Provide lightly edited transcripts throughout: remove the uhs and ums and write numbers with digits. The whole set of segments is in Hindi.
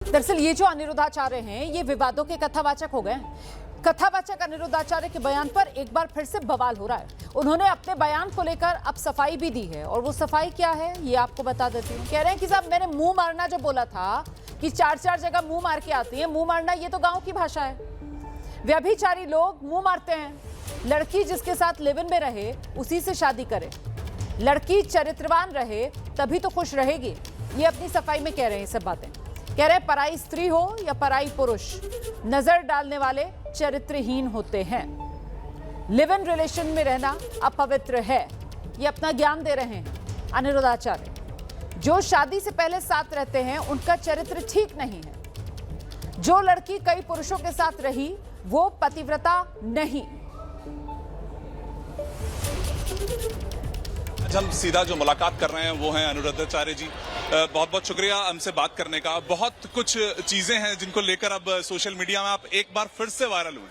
दरअसल ये जो अनिरुद्धाचार्य हैं ये विवादों के कथावाचक हो गए हैं। कथावाचक अनिरुद्धाचार्य के बयान पर एक बार फिर से बवाल हो रहा है। उन्होंने अपने बयान को लेकर अब सफाई भी दी है और वो सफाई क्या है ये आपको बता देती हूँ। कह रहे हैं कि साहब मैंने मुंह मारना जो बोला था कि चार जगह मुंह मार के आती है, मुंह मारना ये तो गाँव की भाषा है। व्यभिचारी लोग मुंह मारते हैं। लड़की जिसके साथ लिव इन में रहे उसी से शादी करे, लड़की चरित्रवान रहे तभी तो खुश रहेगी। ये अपनी सफाई में कह रहे हैं सब बातें। कह रहे पराई स्त्री हो या पराई पुरुष, नजर डालने वाले चरित्रहीन होते हैं। लिव इन रिलेशन में रहना अपवित्र है, ये अपना ज्ञान दे रहे हैं अनिरुद्धाचार्य। जो शादी से पहले साथ रहते हैं उनका चरित्र ठीक नहीं है। जो लड़की कई पुरुषों के साथ रही वो पतिव्रता नहीं। आज हम सीधा जो मुलाकात कर रहे हैं वो हैं अनिरुद्धाचार्य जी। बहुत बहुत शुक्रिया हमसे बात करने का। बहुत कुछ चीजें हैं जिनको लेकर अब सोशल मीडिया में आप एक बार फिर से वायरल हुए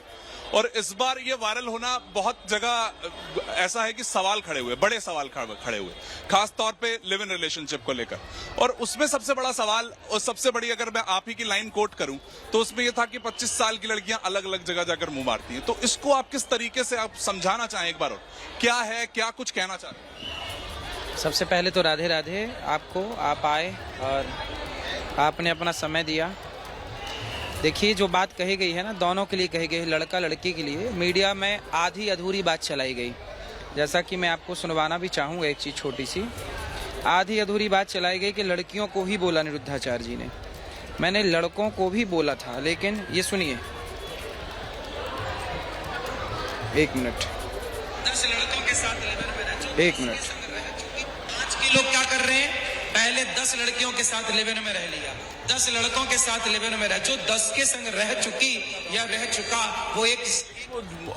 और इस बार ये वायरल होना बहुत जगह ऐसा है कि सवाल खड़े हुए, बड़े सवाल खड़े हुए, खास तौर पे लिव इन रिलेशनशिप को लेकर। और उसमें सबसे बड़ा सवाल और सबसे बड़ी अगर मैं आप ही की लाइन कोट करूं तो उसमें यह था कि 25 साल की लड़कियां अलग अलग जगह जाकर मुंह मारती हैं। तो इसको आप किस तरीके से आप समझाना चाहें एक बार और क्या है, क्या कुछ कहना चाहते हैं? सबसे पहले तो राधे राधे आपको, आप आए और आपने अपना समय दिया। देखिए जो बात कही गई है ना, दोनों के लिए कही गई है, लड़का लड़की के लिए। मीडिया में आधी अधूरी बात चलाई गई, जैसा कि मैं आपको सुनवाना भी चाहूँगा एक चीज़ छोटी सी। आधी अधूरी बात चलाई गई कि लड़कियों को ही बोला अनिरुद्धाचार्य जी ने। मैंने लड़कों को भी बोला था, लेकिन ये सुनिए, एक मिनट, 10 लड़कों के साथ एक मिनट। आज के लोग क्या कर रहे हैं? पहले 10 लड़कियों के साथ लिव इन में रह लिया, 10 लड़कों के साथ लिव इन में रह, जो 10 के संग रह चुकी या रह चुका वो एक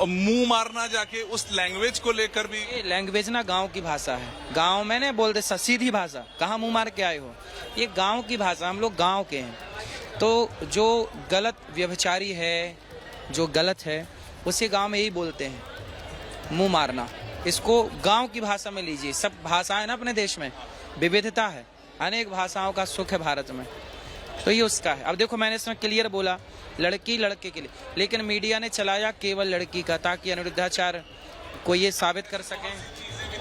मुंह मारना जाके उस लैंग्वेज को लेकर भी। ये लैंग्वेज ना गांव की भाषा है। गांव में नहीं बोलते सीधी भाषा, कहाँ मुंह मार के आए हो, ये गांव की भाषा। हम लोग गांव के हैं। तो जो गलत व्यभिचारी है, जो गलत है, उसे गांव में यही बोलते हैं, मुंह मारना। इसको गांव की भाषा में लीजिए। सब भाषाएं ना अपने देश में, विविधता है, अनेक भाषाओं का सुख है भारत में, तो ये उसका है। अब देखो मैंने इसमें क्लियर बोला लड़की लड़के के लिए, लेकिन मीडिया ने चलाया केवल लड़की का, ताकि अनिरुद्धाचार्य को ये साबित कर सके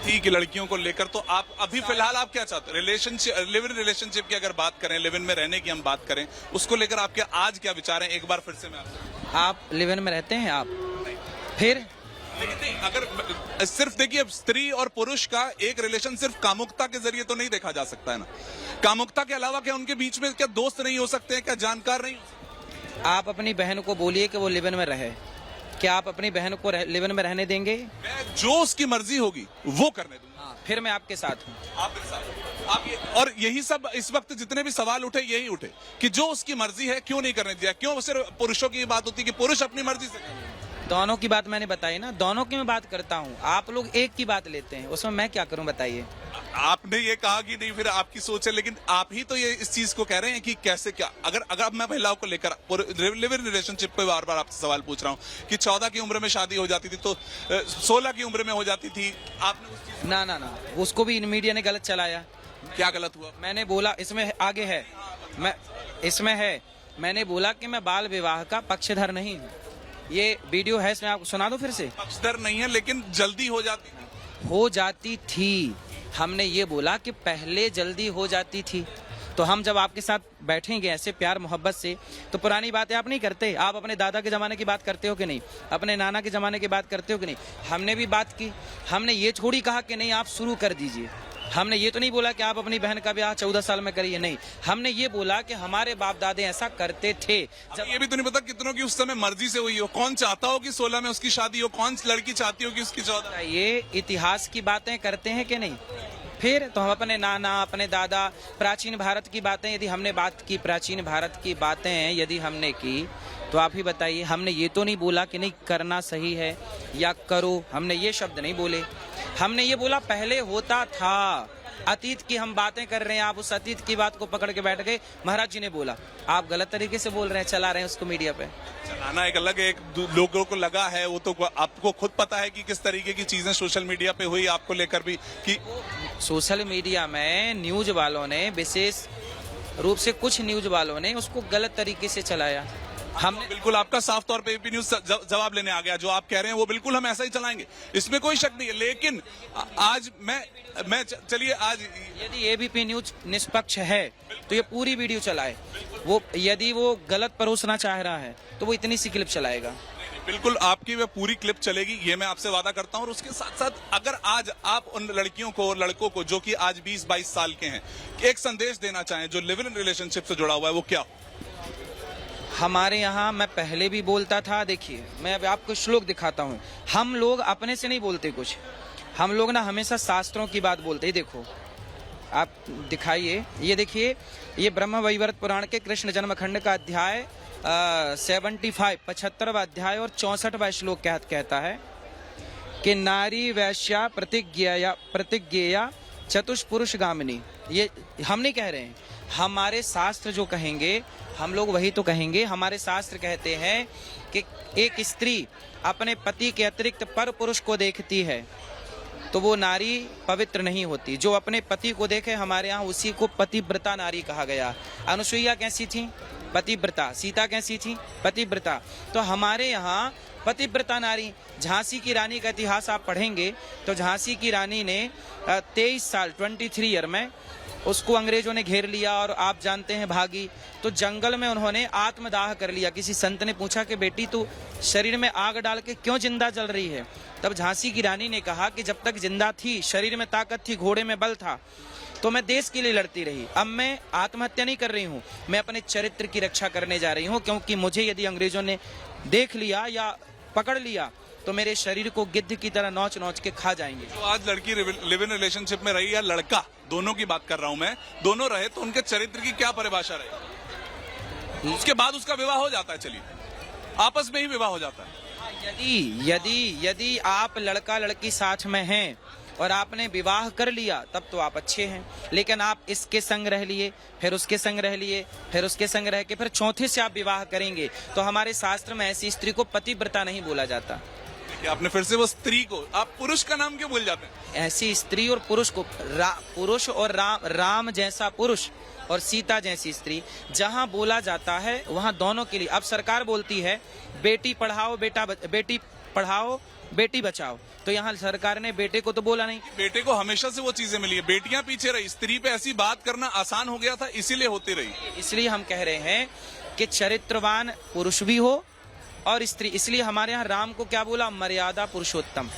थी कि लड़कियों को लेकर। तो आप अभी फिलहाल आप क्या चाहते हैं? रिलेशनशिप, लिव इन रिलेशनशिप की अगर बात करें, लिव इन में रहने की हम बात करें, उसको लेकर आपके आज क्या विचार हैं? एक बार फिर से मैं आप लिव इन में रहते हैं आप, फिर लेकिन अगर सिर्फ देखिए स्त्री और पुरुष का एक रिलेशन सिर्फ कामुकता के जरिए तो नहीं देखा जा सकता है ना। कामुकता के अलावा क्या उनके बीच में क्या दोस्त नहीं हो सकते हैं? क्या जानकार नहीं हो सकते? आप अपनी बहन को बोलिए कि वो लिव इन में रहे। क्या आप अपनी बहन को लिव इन में रहने देंगे? मैं जो उसकी मर्जी होगी वो करने दूंगा। हाँ, फिर मैं आपके साथ हूँ। आप मेरे साथ, आप ये, और यही सब इस वक्त जितने भी सवाल उठे यही उठे कि जो उसकी मर्जी है क्यों नहीं करने दिया? क्यों सिर्फ पुरुषों की बात होती है कि पुरुष अपनी मर्जी से करें? दोनों की बात मैंने बताई ना, दोनों की मैं बात करता हूँ। आप लोग एक की बात लेते हैं, उसमें मैं क्या करूँ बताइए? आपने ये कहा कि नहीं, फिर आपकी सोच है, लेकिन आप ही तो ये इस चीज को कह रहे हैं कि कैसे क्या। अगर मैं महिलाओं को लेकर लिव इन रिलेशनशिप पे बार बार आपसे सवाल पूछ रहा हूँ कि 14 की उम्र में शादी हो जाती थी तो 16 की उम्र में हो जाती थी, आपने उस चीज ना, उसको भी मीडिया ने गलत चलाया। क्या गलत हुआ? मैंने बोला, इसमें आगे है, मैं इसमें है, मैंने बोला कि मैं बाल विवाह का पक्षधर नहीं हूँ। ये वीडियो है, इसमें आपको सुना दो फिर से। पक्षधर नहीं है, लेकिन जल्दी हो जाती थी। हमने ये बोला कि पहले जल्दी हो जाती थी। तो हम जब आपके साथ बैठेंगे ऐसे प्यार मोहब्बत से, तो पुरानी बातें आप नहीं करते। आप अपने दादा के ज़माने की बात करते हो कि नहीं? अपने नाना के ज़माने की बात करते हो कि नहीं? हमने भी बात की। हमने ये थोड़ी कहा कि नहीं आप शुरू कर दीजिए। हमने ये तो नहीं बोला कि आप अपनी बहन का ब्याह 14 साल में करिए, नहीं। हमने ये बोला कि हमारे बाप दादे ऐसा करते थे। जब ये भी तो नहीं पता कितनों की उस समय मर्जी से हुई हो। कौन चाहता हो कि 16 में उसकी शादी हो? कौन लड़की चाहती हो कि उसकी 14? ये इतिहास की बातें करते हैं कि नहीं? फिर तो हम अपने नाना, अपने दादा, प्राचीन भारत की बातें यदि हमने बात की, प्राचीन भारत की बातें यदि हमने की, तो आप ही बताइए। हमने ये तो नहीं बोला कि नहीं करना सही है या करो, हमने ये शब्द नहीं बोले। हमने ये बोला पहले होता था। अतीत की हम बातें कर रहे हैं, आप उस अतीत की बात को पकड़ के बैठ गए। महाराज जी ने बोला, आप गलत तरीके से बोल रहे हैं, चला रहे हैं उसको मीडिया पे। चलाना एक अलग है, एक लोगों को लगा है, वो तो आपको खुद पता है कि किस तरीके की चीजें सोशल मीडिया पे हुई आपको लेकर भी। कि सोशल मीडिया में न्यूज वालों ने विशेष रूप से कुछ न्यूज वालों ने उसको गलत तरीके से चलाया। हमने बिल्कुल आपका साफ तौर पे एबीपी न्यूज जवाब लेने आ गया। जो आप कह रहे हैं वो बिल्कुल हम ऐसा ही चलाएंगे, इसमें कोई शक नहीं है। लेकिन आज मैं चलिए आज यदि एबीपी न्यूज निष्पक्ष है तो ये पूरी वीडियो चलाए। वो यदि वो गलत परोसना चाह रहा है तो वो इतनी सी क्लिप चलाएगा। बिल्कुल आपकी वह पूरी क्लिप चलेगी, ये मैं आपसे वादा करता हूं। और उसके साथ साथ अगर आज आप उन लड़कियों को और लड़कों को जो कि आज 20-22 साल के हैं एक संदेश देना चाहें जो लिव इन रिलेशनशिप से जुड़ा हुआ है, वो क्या? हमारे यहाँ मैं पहले भी बोलता था, देखिए मैं अब आपको श्लोक दिखाता हूँ। हम लोग अपने से नहीं बोलते कुछ, हम लोग ना हमेशा शास्त्रों की बात बोलते हैं। देखो आप दिखाइए, ये देखिए, ये ब्रह्म वैवर्त पुराण के कृष्ण जन्म खंड का अध्याय 75वां अध्याय और 64वां श्लोक कहता है कि नारी वैश्या प्रतिज्ञेया चतुष्पुरुष गामिनी। ये हम नहीं कह रहे हैं, हमारे शास्त्र जो कहेंगे हम लोग वही तो कहेंगे। हमारे शास्त्र कहते हैं कि एक स्त्री अपने पति के अतिरिक्त पर पुरुष को देखती है तो वो नारी पवित्र नहीं होती। जो अपने पति को देखे, हमारे यहाँ उसी को पतिव्रता नारी कहा गया। अनुसुईया कैसी थी? पतिव्रता। सीता कैसी थी? पतिव्रता। तो हमारे यहाँ पतिव्रता नारी। झांसी की रानी का इतिहास आप पढ़ेंगे तो झांसी की रानी ने 23 साल 23 ईयर में उसको अंग्रेजों ने घेर लिया और आप जानते हैं भागी। तो जंगल में उन्होंने आत्मदाह कर लिया। किसी संत ने पूछा कि बेटी तू शरीर में आग डाल के क्यों जिंदा जल रही है? तब झांसी की रानी ने कहा कि जब तक जिंदा थी, शरीर में ताकत थी, घोड़े में बल था, तो मैं देश के लिए लड़ती रही। अब मैं आत्महत्या नहीं कर रही हूँ, मैं अपने चरित्र की रक्षा करने जा रही हूँ, क्योंकि मुझे यदि अंग्रेजों ने देख लिया या पकड़ लिया तो मेरे शरीर को गिद्ध की तरह नोच नोच के खा जाएंगे। तो आज लड़की लिव इन रिलेशनशिप में रही या लड़का, दोनों की बात कर रहा हूं मैं, दोनों रहे तो उनके चरित्र की क्या परिभाषा रही? उसके बाद उसका विवाह हो जाता है, चलिए आपस में ही विवाह हो जाता है। यदि आप लड़का लड़की साथ में हैं और आपने विवाह कर लिया तब तो आप अच्छे हैं। लेकिन आप इसके संग रह लिए, फिर उसके संग रह लिए, फिर उसके संग रह के फिर चौथे से आप विवाह करेंगे तो हमारे शास्त्र में ऐसी स्त्री को पतिव्रता नहीं बोला जाता। आपने फिर से वो स्त्री को, आप पुरुष का नाम क्यों भूल जाते हैं? ऐसी स्त्री और पुरुष को पुरुष और राम जैसा पुरुष और सीता जैसी स्त्री जहां बोला जाता है वहां दोनों के लिए। अब सरकार बोलती है बेटी पढ़ाओ बेटी पढ़ाओ बेटी बचाओ, तो यहाँ सरकार ने बेटे को तो बोला नहीं। बेटे को हमेशा से वो चीजें मिली है, बेटियां पीछे रही, स्त्री पे ऐसी बात करना आसान हो गया था, इसीलिए होती रही। इसलिए हम कह रहे हैं कि चरित्रवान पुरुष भी हो और स्त्री। इसलिए हमारे यहाँ राम को क्या बोला? मर्यादा पुरुषोत्तम।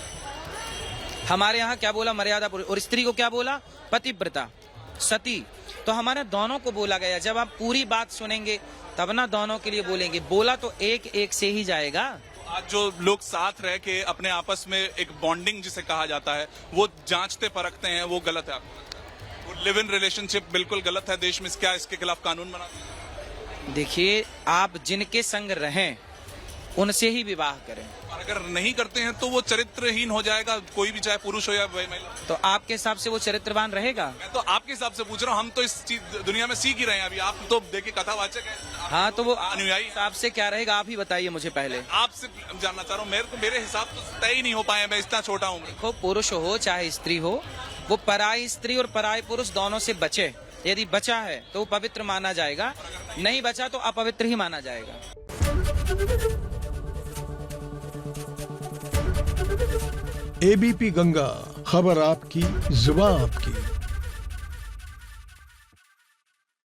हमारे यहाँ क्या बोला? मर्यादा पुरुष। और स्त्री को क्या बोला? पतिव्रता, सती। तो हमारे दोनों को बोला गया। जब आप पूरी बात सुनेंगे तब ना दोनों के लिए बोलेंगे। बोला तो एक एक से ही जाएगा। आज जो लोग साथ रह के अपने आपस में एक बॉन्डिंग जिसे कहा जाता है वो जांचते परखते हैं, वो गलत है। वो लिव इन रिलेशनशिप बिल्कुल गलत है। देश में क्या इसके खिलाफ कानून बना? देखिए, आप जिनके संग रहें उनसे ही विवाह करें। और अगर नहीं करते हैं तो वो चरित्रहीन हो जाएगा, कोई भी, चाहे पुरुष हो या महिला। तो आपके हिसाब से वो चरित्रवान रहेगा? मैं तो आपके हिसाब से पूछ रहा हूँ, हम तो इस चीज दुनिया में सीख ही रहे हैं अभी। आप तो देखिए कथावाचक हैं। हाँ, तो वो अनुयायी हिसाब से क्या रहेगा आप ही बताइए मुझे पहले। आपसे जानना चाह रहा हूँ, मेरे हिसाब तो तय ही नहीं हो पाए, मैं इतना छोटा हूँ। देखो, पुरुष हो चाहे स्त्री हो, वो पराई स्त्री और पराई पुरुष दोनों से बचे। यदि बचा है तो वो पवित्र माना जाएगा, नहीं बचा तो अपवित्र ही माना जाएगा। एबीपी गंगा, खबर आपकी, जुबान आपकी।